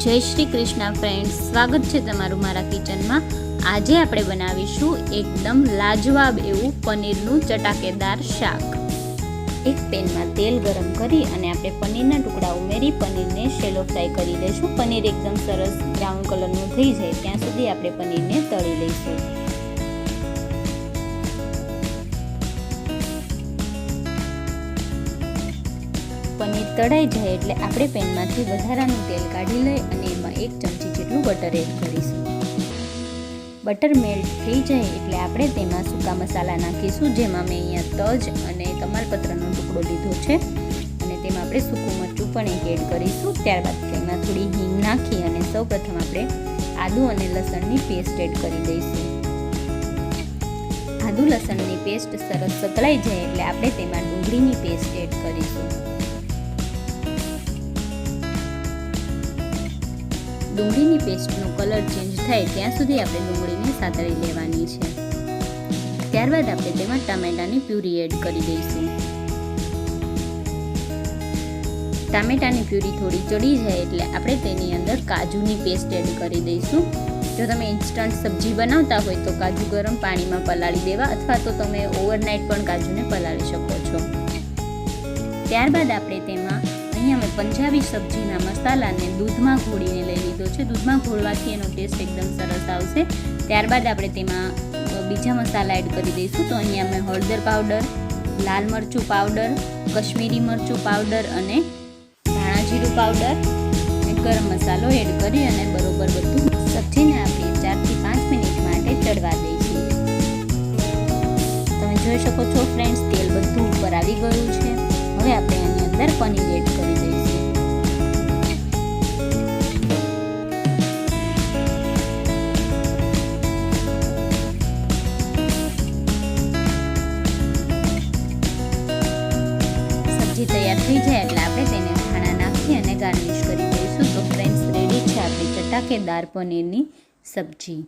જય શ્રી કૃષ્ણ ફ્રેન્ડ્સ, સ્વાગત છે તમારું મારા કિચનમાં। આજે આપણે બનાવીશું એકદમ લાજવાબ એવું પનીરનું ચટાકેદાર શાક। એક પેનમાં તેલ ગરમ કરી અને આપણે પનીરના ટુકડા ઉમેરી પનીરને શેલો ફ્રાય કરી લઈશું। પનીર એકદમ સરસ બ્રાઉન કલરનું થઈ જાય ત્યાં સુધી આપણે પનીરને તળી લઈશું। પનીર તળાઈ જાય એટલે આપણે પેનમાંથી વધારાનું તેલ કાઢી લઈ અને એમાં 1 ચમચી જેટલું બટર એડ કરીશું। બટર મેલ્ટ થઈ જાય એટલે આપણે તેમાં સૂકા મસાલા નાખીશું, જેમાં મેં અહીંયા તજ અને તમાલપત્રનો ટુકડો લીધો છે અને તેમાં આપણે સૂકું મરચું પણ એડ કરીશું। ત્યારબાદ તેમાં થોડી હિંગ નાખી અને સૌપ્રથમ આપણે આદુ અને લસણની પેસ્ટ એડ કરી દઈશું। આદુ લસણની પેસ્ટ સરસ સતળાઈ જાય એટલે આપણે તેમાં ડુંગળીની પેસ્ટ એડ કરીશું। ડુંગળીની પેસ્ટનો કલર ચેન્જ થાય ત્યાં સુધી આપણે ડુંગળીને સાતળી લેવાની છે। ત્યારબાદ આપણે તેમાં ટામેટાની પ્યુરી એડ કરી દઈશું। ટામેટાની પ્યુરી થોડી ચડી જાય એટલે આપણે તેની અંદર કાજુની પેસ્ટ એડ કરી દઈશું। જો તમે ઇન્સ્ટન્ટ સબ્જી બનાવતા હોય તો કાજુ ગરમ પાણીમાં પલાળી દેવા, અથવા તો તમે ઓવરનાઇટ પણ કાજુને પલાળી શકો છો। ત્યારબાદ આપણે તેમાં અહીંયા મેં પંજાબી સબ્જીના મસાલાને દૂધમાં ઘોળીને લઈ લીધો છે। દૂધમાં ઘોળવાથી એનો ટેસ્ટ એકદમ સરસ આવશે। ત્યારબાદ આપણે તેમાં બીજા મસાલા એડ કરી દઈશું। તો અહીંયા મેં હળદર પાવડર, લાલ મરચું પાવડર, કશ્મીરી મરચું પાવડર અને ધાણા જીરું પાવડર અને ગરમ મસાલો એડ કરી અને બરોબર બધું સબ્જીને આપણે 4 થી 5 મિનિટ માટે ચડવા દઈશું। તમે જોઈ શકો છો ફ્રેન્ડ્સ, તેલ બધું ઉપર આવી ગયું છે। હવે આપણે આની અંદર પનીર એડ કરી દઈશું। સબ્જી તૈયાર થઈ જાય એટલે આપણે તેને ધાણા નાખી અને ગાર્નિશ કરી દઈશું। તો ફ્રેન્ડ્સ, રેડી છે આપણી ચટાકેદાર પનીરની સબ્જી।